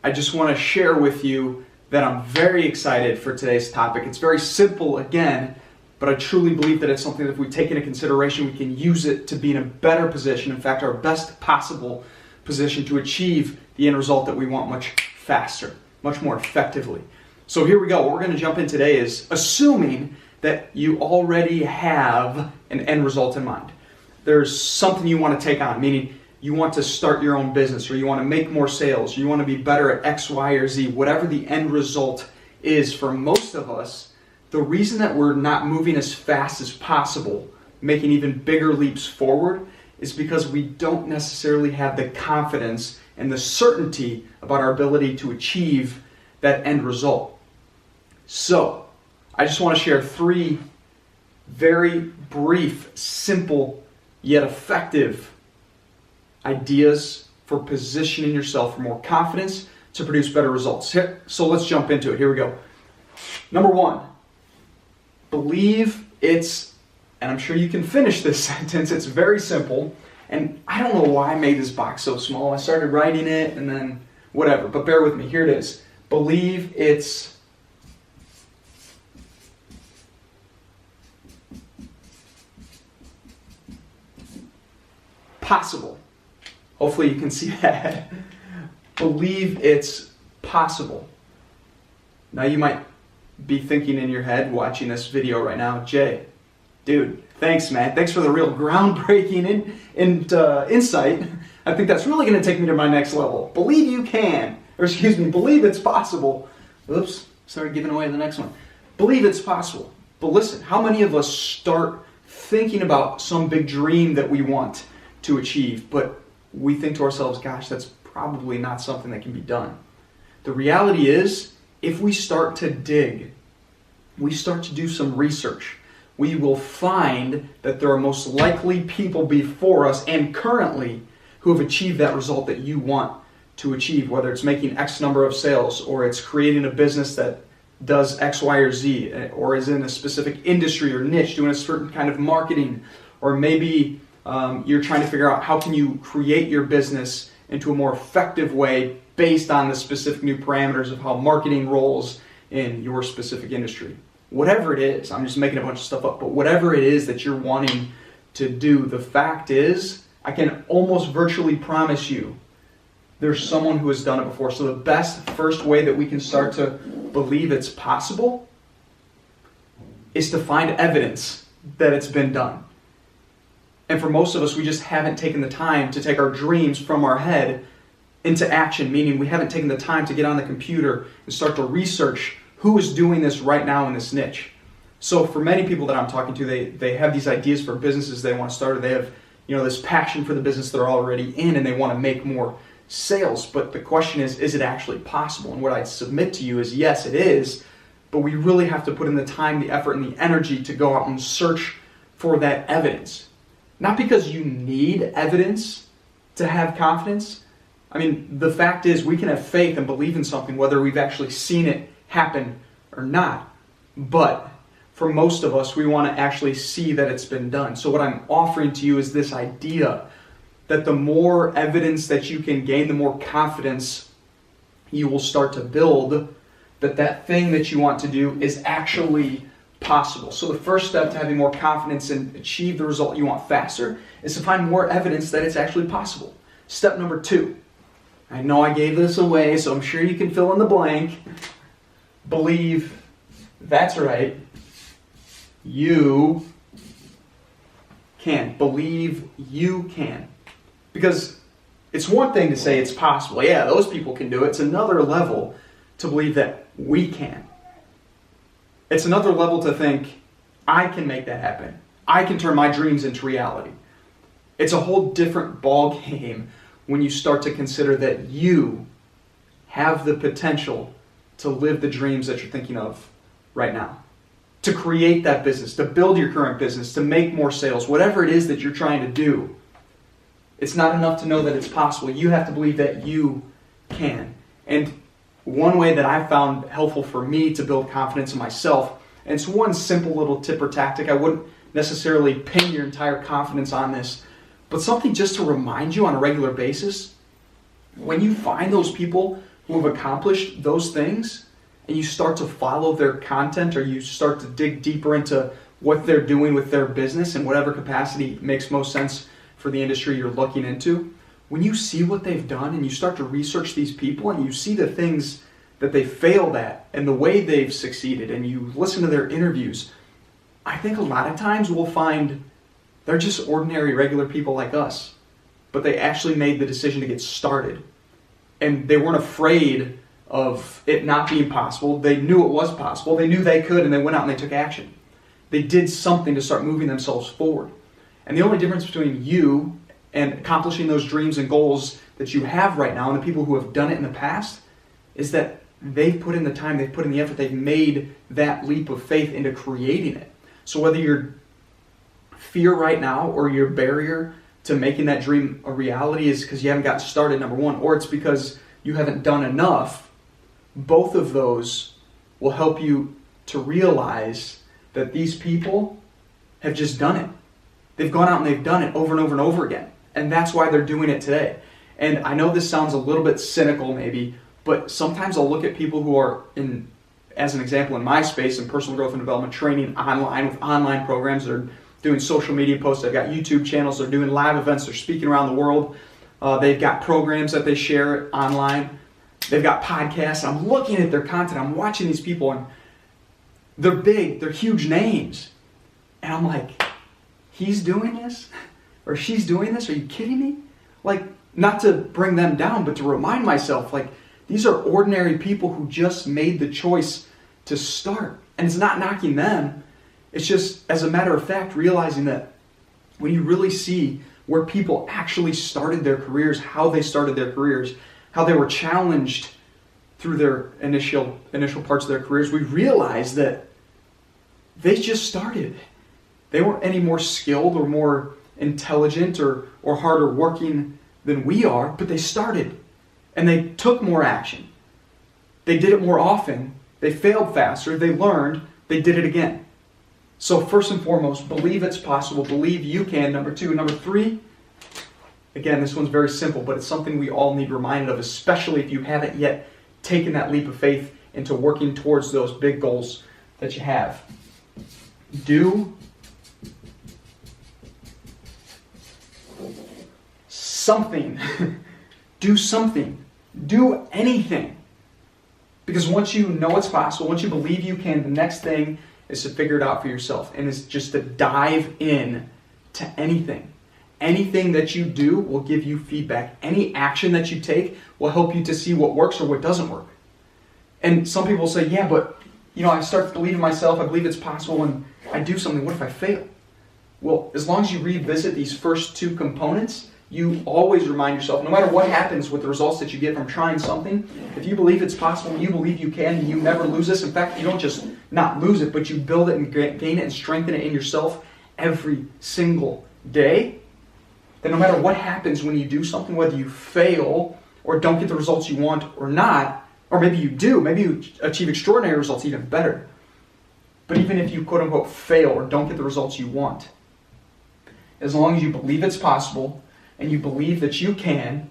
I just want to share with you that I'm very excited for today's topic. It's very simple again, but I truly believe that it's something that if we take into consideration, we can use it to be in a better position, in fact, our best possible position to achieve the end result that we want much faster, much more effectively. So here we go. What we're going to jump in today is assuming that you already have an end result in mind. There's something you want to take on, meaning you want to start your own business, or you want to make more sales, or you want to be better at X, Y, or Z, whatever the end result is. For most of us, the reason that we're not moving as fast as possible, making even bigger leaps forward, is because we don't necessarily have the confidence and the certainty about our ability to achieve that end result. So, I just want to share 3 very brief, simple, yet effective ideas for positioning yourself for more confidence to produce better results. So let's jump into it. Here we go. Number 1, believe it's, and I'm sure you can finish this sentence, it's very simple, and I don't know why I made this box so small. I started writing it and then whatever, but bear with me. Here it is. Believe it's possible. Hopefully you can see that. Believe it's possible. Now you might be thinking in your head, watching this video right now, Jay, dude, thanks man. Thanks for the real groundbreaking insight. I think that's really going to take me to my next level. Believe you can. Or excuse me, believe it's possible. Oops, started giving away the next one. Believe it's possible. But listen, how many of us start thinking about some big dream that we want to achieve, but we think to ourselves, gosh, that's probably not something that can be done. The reality is, if we start to dig, we start to do some research, we will find that there are most likely people before us and currently who have achieved that result that you want to achieve, whether it's making X number of sales, or it's creating a business that does X, Y, or Z, or is in a specific industry or niche, doing a certain kind of marketing, or maybe you're trying to figure out how can you create your business into a more effective way based on the specific new parameters of how marketing rolls in your specific industry. Whatever it is, I'm just making a bunch of stuff up, but whatever it is that you're wanting to do, the fact is, I can almost virtually promise you there's someone who has done it before. So the best first way that we can start to believe it's possible is to find evidence that it's been done. And for most of us, we just haven't taken the time to take our dreams from our head into action, meaning we haven't taken the time to get on the computer and start to research who is doing this right now in this niche. So for many people that I'm talking to, they have these ideas for businesses they want to start, or they have this passion for the business they're already in, and they want to make more sales. But the question is it actually possible? And what I'd submit to you is yes, it is, but we really have to put in the time, the effort, and the energy to go out and search for that evidence. Not because you need evidence to have confidence. I mean, the fact is we can have faith and believe in something whether we've actually seen it happen or not. But for most of us, we want to actually see that it's been done. So what I'm offering to you is this idea that the more evidence that you can gain, the more confidence you will start to build that thing that you want to do is actually possible. So the first step to having more confidence and achieve the result you want faster is to find more evidence that it's actually possible. Step number 2. I know I gave this away, so I'm sure you can fill in the blank. Believe, that's right, you can. Believe you can. Because it's one thing to say it's possible. Yeah, those people can do it. It's another level to believe that we can. It's another level to think, I can make that happen. I can turn my dreams into reality. It's a whole different ball game when you start to consider that you have the potential to live the dreams that you're thinking of right now. To create that business, to build your current business, to make more sales, whatever it is that you're trying to do. It's not enough to know that it's possible. You have to believe that you can. And one way that I found helpful for me to build confidence in myself, and it's one simple little tip or tactic, I wouldn't necessarily pin your entire confidence on this, but something just to remind you on a regular basis, when you find those people who have accomplished those things, and you start to follow their content, or you start to dig deeper into what they're doing with their business in whatever capacity makes most sense for the industry you're looking into, when you see what they've done and you start to research these people and you see the things that they failed at and the way they've succeeded, and you listen to their interviews, I think a lot of times we'll find they're just ordinary, regular people like us, but they actually made the decision to get started. And they weren't afraid of it not being possible. They knew it was possible. They knew they could, and they went out and they took action. They did something to start moving themselves forward. And the only difference between you and accomplishing those dreams and goals that you have right now and the people who have done it in the past is that they've put in the time, they've put in the effort, they've made that leap of faith into creating it. So whether your fear right now or your barrier to making that dream a reality is because you haven't gotten started, number one, or it's because you haven't done enough, both of those will help you to realize that these people have just done it. They've gone out and they've done it over and over and over again. And that's why they're doing it today. And I know this sounds a little bit cynical maybe, but sometimes I'll look at people who are in, as an example, in my space in personal growth and development training online with online programs. They're doing social media posts. They've got YouTube channels. They're doing live events. They're speaking around the world. They've got programs that they share online. They've got podcasts. I'm looking at their content. I'm watching these people, and they're big. They're huge names. And I'm like, he's doing this? Or she's doing this? Are you kidding me? Like, not to bring them down, but to remind myself, like, these are ordinary people who just made the choice to start. And it's not knocking them. It's just, as a matter of fact, realizing that when you really see where people actually started their careers, how they started their careers, how they were challenged through their initial parts of their careers, we realize that they just started. They weren't any more skilled or more intelligent or harder working than we are, but they started. And they took more action. They did it more often. They failed faster. They learned. They did it again. So first and foremost, believe it's possible. Believe you can. Number two. Number three, again, this one's very simple, but it's something we all need reminded of, especially if you haven't yet taken that leap of faith into working towards those big goals that you have. Do something. Do something. Do anything. Because once you know it's possible, once you believe you can, the next thing is to figure it out for yourself. And it's just to dive in to anything. Anything that you do will give you feedback. Any action that you take will help you to see what works or what doesn't work. And some people say, yeah, but I start to believe in myself, I believe it's possible, and I do something, what if I fail? Well, as long as you revisit these first two components, you always remind yourself, no matter what happens with the results that you get from trying something, if you believe it's possible, you believe you can, and you never lose this. In fact, you don't just not lose it, but you build it and gain it and strengthen it in yourself every single day, then no matter what happens when you do something, whether you fail or don't get the results you want or not, or maybe you do, maybe you achieve extraordinary results, even better. But even if you quote-unquote fail or don't get the results you want, as long as you believe it's possible and you believe that you can,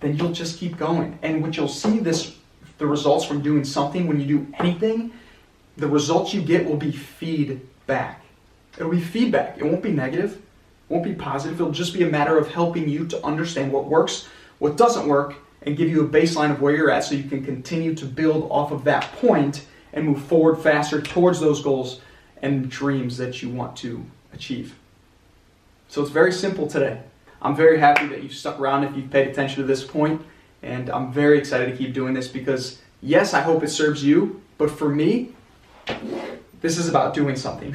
then you'll just keep going. And what you'll see the results from doing something, when you do anything, the results you get will be feedback. It'll be feedback. It won't be negative. It won't be positive. It'll just be a matter of helping you to understand what works, what doesn't work, and give you a baseline of where you're at so you can continue to build off of that point and move forward faster towards those goals and dreams that you want to achieve. So it's very simple today. I'm very happy that you've stuck around if you've paid attention to this point, and I'm very excited to keep doing this because, yes, I hope it serves you, but for me, this is about doing something.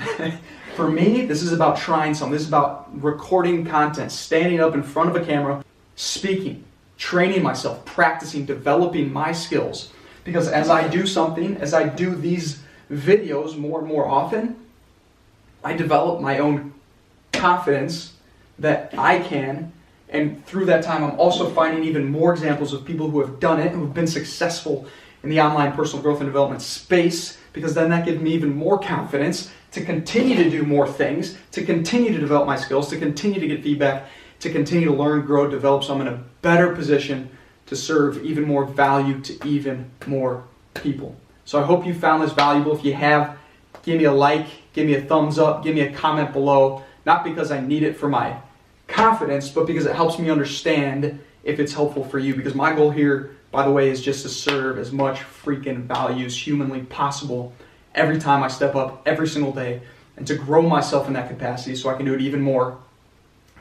For me, this is about trying something. This is about recording content, standing up in front of a camera, speaking, training myself, practicing, developing my skills. Because as I do something, as I do these videos more and more often, I develop my own confidence that I can, and through that time I'm also finding even more examples of people who have done it, who have been successful in the online personal growth and development space, because then that gives me even more confidence to continue to do more things, to continue to develop my skills, to continue to get feedback, to continue to learn, grow, develop, so I'm in a better position to serve even more value to even more people. So I hope you found this valuable. If you have, give me a like, give me a thumbs up, give me a comment below. Not because I need it for my confidence, but because it helps me understand if it's helpful for you. Because my goal here, by the way, is just to serve as much freaking value as humanly possible every time I step up, every single day, and to grow myself in that capacity so I can do it even more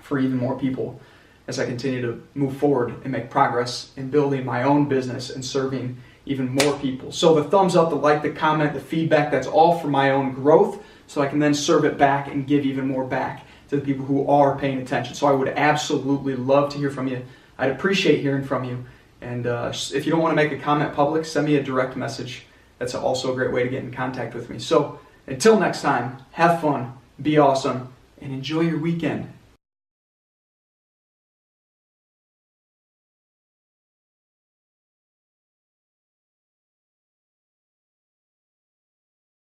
for even more people as I continue to move forward and make progress in building my own business and serving even more people. So the thumbs up, the like, the comment, the feedback, that's all for my own growth, so I can then serve it back and give even more back to the people who are paying attention. So I would absolutely love to hear from you. I'd appreciate hearing from you. And if you don't want to make a comment public, send me a direct message. That's also a great way to get in contact with me. So until next time, have fun, be awesome, and enjoy your weekend.